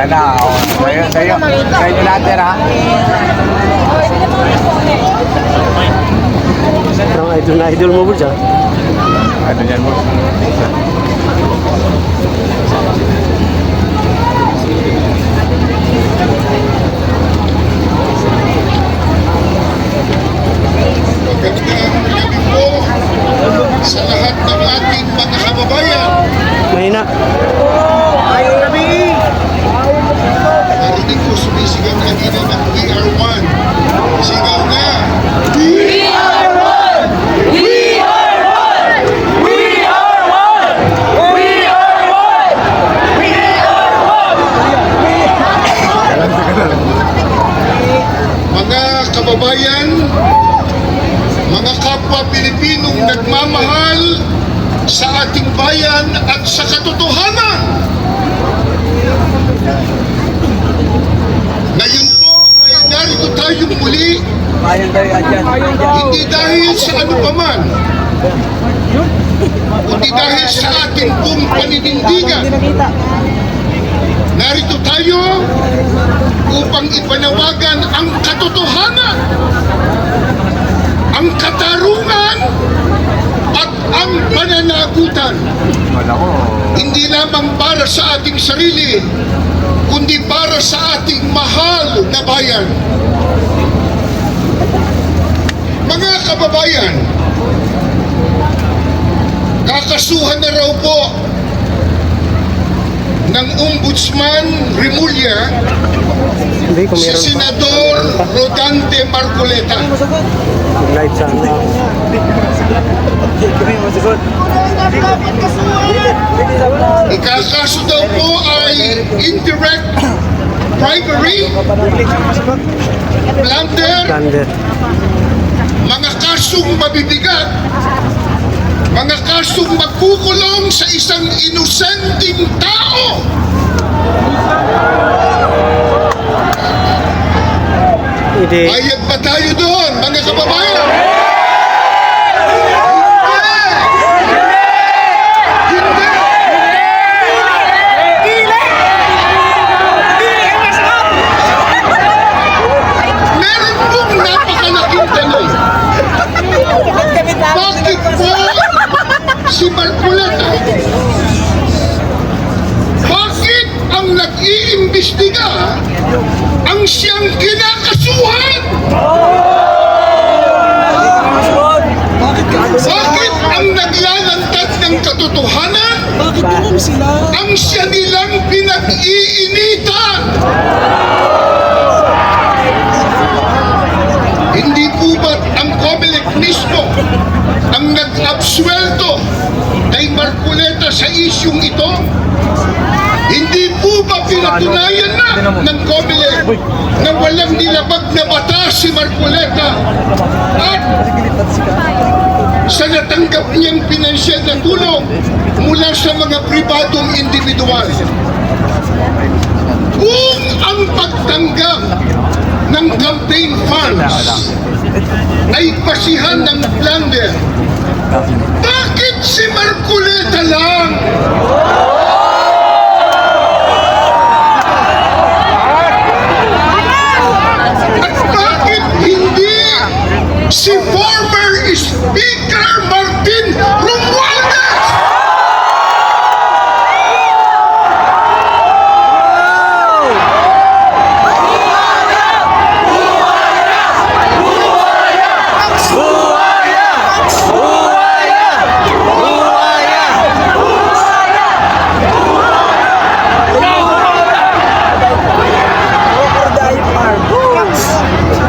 Yan na. Sa'yo natin ha. Parang idol na idol mo, Bulls, ha? Ano yan, boss? Sa lahat ng ating mga kababayan. Mahina. Narinig ko sumisigaw kanina ng We Are One. Sigaw nga. We are one! We are one! We are one! We are one! We are one! Mga kababayan, mga kapwa Pilipinong nagmamahal sa ating bayan at sa katotohanan. Ngayon po ay narito tayo muli, hindi dahil sa ano paman, kundi dahil sa ating buong paninindigan. Narito tayo upang ipanawagan ang katotohanan, ang katarungan at ang pananagutan. Hindi lamang para sa ating sarili, kundi para sa ating mahal na bayan. Mga kababayan, kakasuhan na raw po ng Ombudsman Remulla si Senador Rodante Marcoleta. Live sa Ikakaso daw po ay indirect bribery, plunder, mga kasong mabibigat, mga kasong magkukulong sa isang inosenteng tao. Bayad pa tayo doon, mga kababayan. Meron pong napakalaking tanong. Bakit po si Marcoleta? Bakit ang nag-iimbestiga ang siyang kinakasuhan? Bakit ang naglalantad ng katotohanan ang siya nilang pinag-iinitan? Hindi po ba't ang COMELEC mismo ang nag-absuelto kay Marcoleta sa isyung ito? Hindi po ba pinatunayan na ng COMELEC na walang nilabag na batas si Marcoleta at sa natanggap niyang pinansyal na tulong mula sa mga pribadong individual? Kung ang pagtanggap ng campaign funds ay basihan ng plunder, bakit si Marcoleta lang? At bakit hindi si former Speaker Martin Romualdez?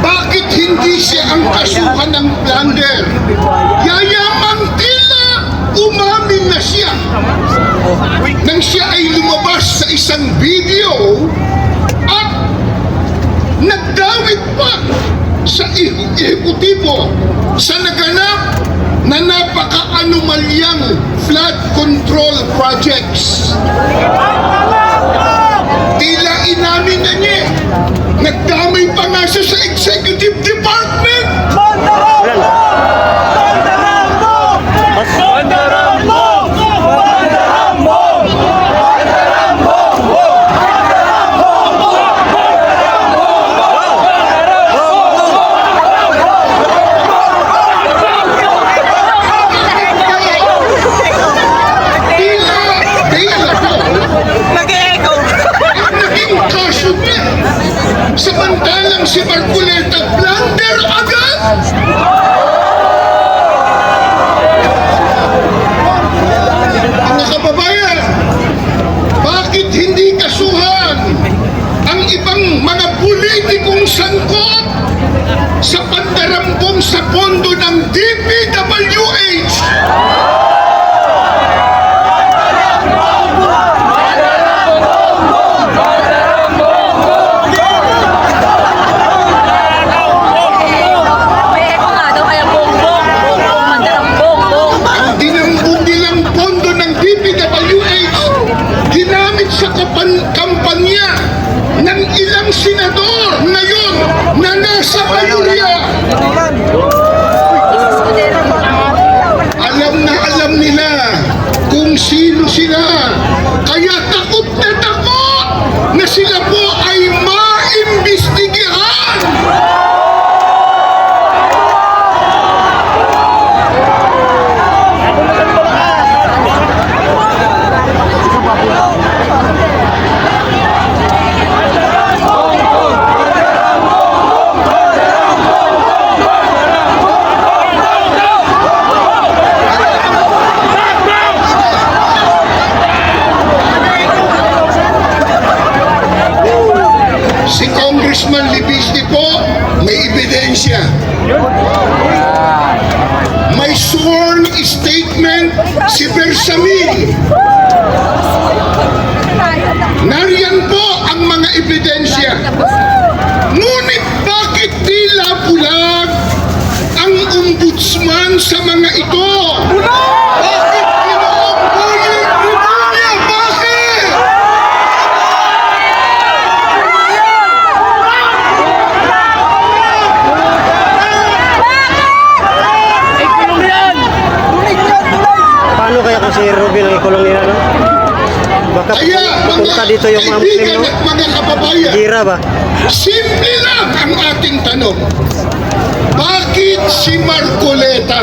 Bakit hindi siya ang kasuhan ng plunder? Yayamang tila umamin na siya nang siya ay lumabas sa isang video at nagdawit pa sa ehekutibo sa naganap na napaka-anomalyang flood control projects. Tila inamin na niya, nagdamay pa nga siya sa executive department. sangkot sa pandarambong sa pondo ng DPWH. May echo nga daw kaya bongbong. Bongbong, mandarang bongbong. Ang dinambong nilang pondo ng DPWH ginamit sa kampanya ng ilang senador ngayon na nasa mayorya. Alam nila kung sino sila. Kaya takot na sila po ay maimbestigahan. Si Congressman Libisty po, may ebidensya. May sworn statement si Bersamin. Nariyan po ang mga ebidensya. Ngunit bakit tila bulag ang ombudsman sa mga ito? Bakit kinuumpo yung tribuna? Bakit? Paano kaya kung si Ruby ang ikulong nila, no? Baka Kaya pupunta mga dito yung mga Muslim, kaibigan no? at mga kababayan, Gira ba? simple lang ang ating tanong. Bakit si Marcoleta?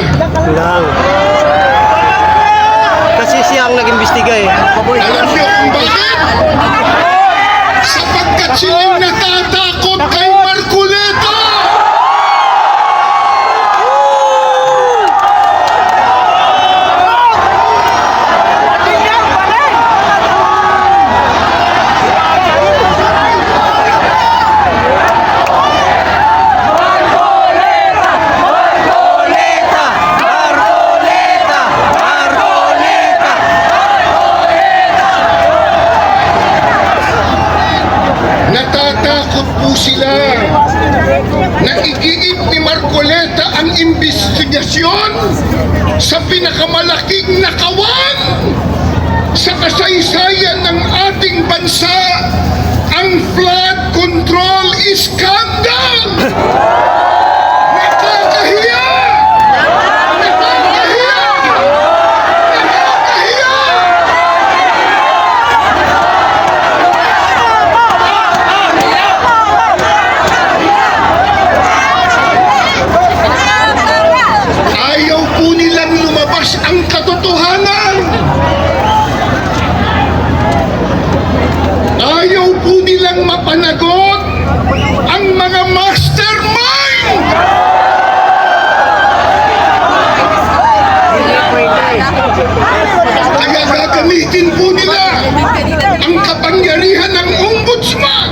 Lang. Kasi siya ang nag-imbestiga eh. Alam niyo kung bakit? Sapagkat silang natatakot kay Marcoleta. Natatakot po sila na igiit ni Marcoleta ang investigasyon sa pinakamalaking nakawan sa kasaysayan ng ating bansa, ang flood control scandal. Nakakahiya! Nakakahiya! Nakakahiya! Ayaw po nilang lumabas ang katotohanan. Ayaw po nilang mapanagot ang mga mastermind. Kaya gagamitin po nila ang kapangyarihan ng ombudsman.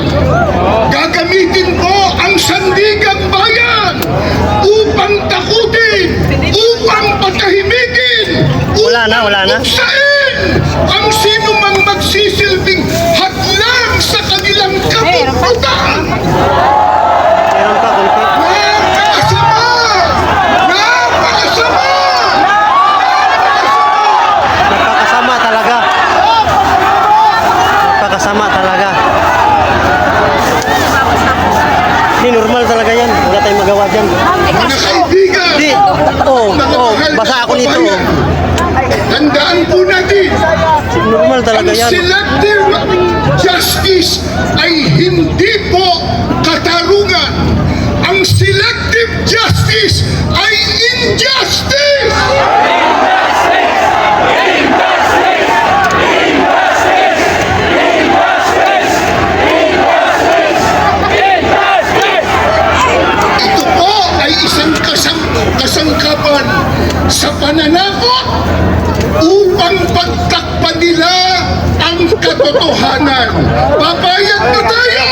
Gagamitin po ang sandigang bayan upang takutin, upang patahimikin, Wala na. Saan ang sino mang magsisilbing hadlang sa kanilang kapuputahan? Meron pa, konti. Napakasama! Napakasama! Napakasama talaga. Napakasama talaga. Hindi normal talaga yan. Wala tayong magawa dyan. Mga kaibigan! Hindi. Basa ako nito. Tandaan po natin, Normal ang talaga yan. selective justice ay hindi po katarungan. Ang selective justice ay injustice! Ito po ay isang kasangkapan sa pananakot upang pagtakpan nila ang katotohanan. Papayag na tayo!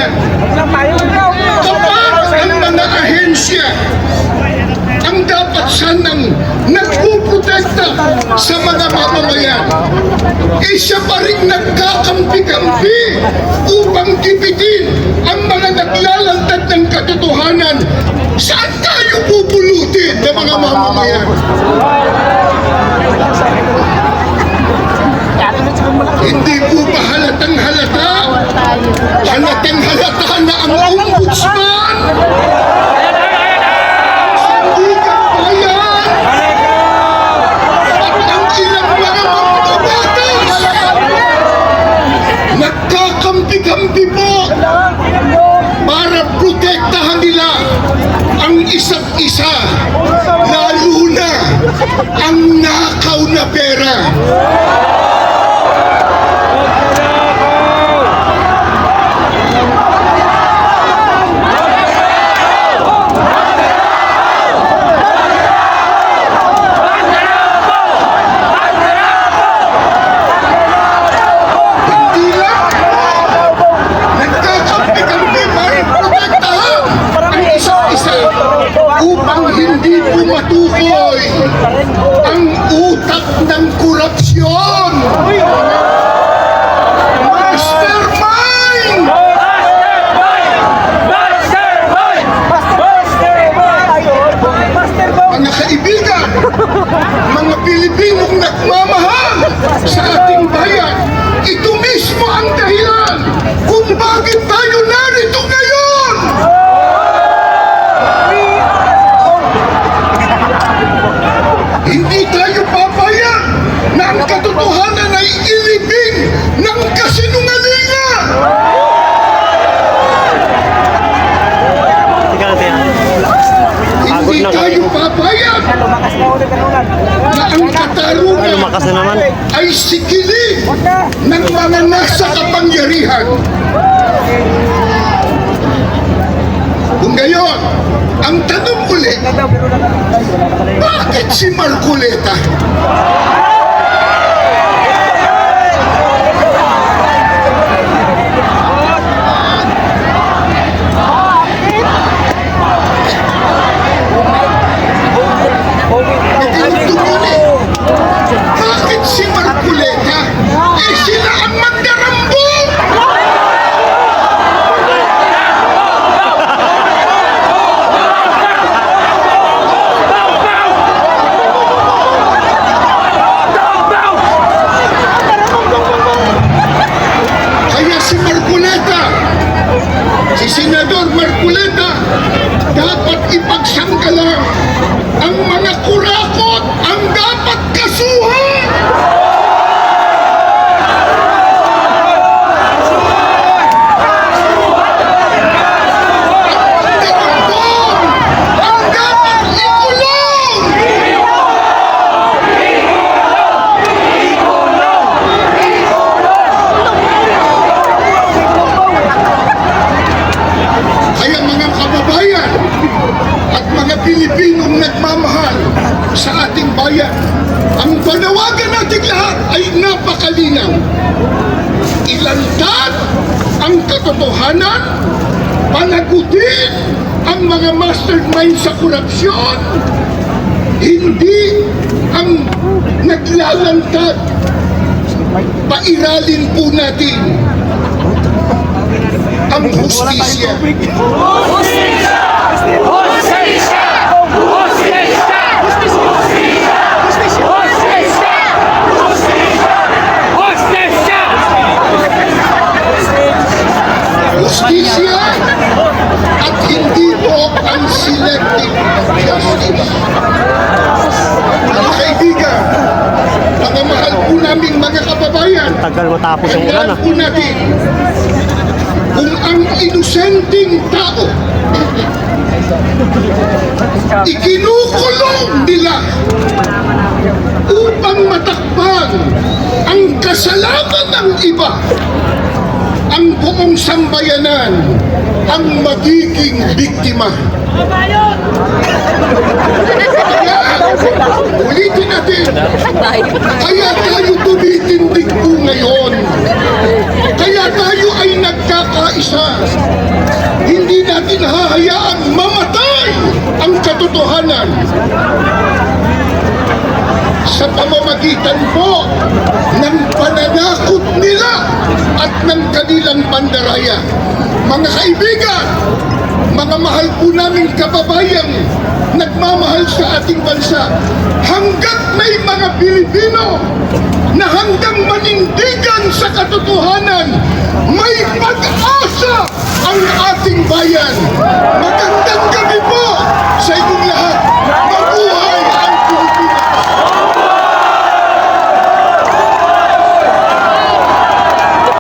mamamayan. Kapag ang mga ahensya ang dapat sanang nagpuprotekta sa mga mamamayan, siya pa rin nagkakampi-kampi upang gipitin ang mga naglalantad ng katotohanan. Saan tayo pupulutin ng mga mamamayan? Hindi po ba halatang halata na ang ombudsman hindi kabayan at ang ilang mga mambabatas nagkakampi-kampi po para protektahan nila ang isa't isa, lalo na ang nakaw na pera. Upang hindi po matukoy ang utak ng korupsyon. Mastermind! Mga kaibigan, mga Pilipinong nagmamahal sa ating bayan, ito mismo ang dahilan kung bakit tayo narito ngayon. Hindi tayo papayag na ang katotohanan ay ilibing ng kasinungalingan. Hindi tayo papayag na ang katarungan Lumakas na naman. ay sikili ng mga nasa kapangyarihan. Kung gayon, ang tanong ulit, bakit si Marcoleta? Bakit si Marcoleta? Sila ang mandarambong! Kaya si Marcoleta, si Senador Marcoleta, dapat ipagsanggalang ang mga kurakot ang dapat kasuhan. Ang mandarambong ang dapat ikulong. Kaya mga kababayan at mga Pilipinong nagmamahal sa ating bayan, ang panawagan nating lahat ay napakalinaw. Ilantad ang katotohanan, panagutin ang mga mastermind sa korupsyon, hindi ang naglalantad. Pairalin po natin ang hustisya. Hustisya at hindi po ang selective justice. Mga kaibigan, mga mahal po naming mga kababayan, Tagal matapos ang ulan tandaan ah. po natin, kung ang inosenteng tao ikinukulong nila upang matakpan ang kasalanan ng iba, ang buong sambayanan ang magiging biktima. Kaya, ulitin natin, kaya tayo tumitindig po ngayon. Kaya tayo ay nagkakaisa hindi natin hahayaang mamatay ang katotohanan sa pamamagitan po ng pananakot nila at ng kanilang pandaraya. Mga kaibigan, mga mahal po naming kababayang nagmamahal sa ating bansa, hanggat may mga Pilipino na hanggang manindigan sa katotohanan, may pag-asa ang ating bayan.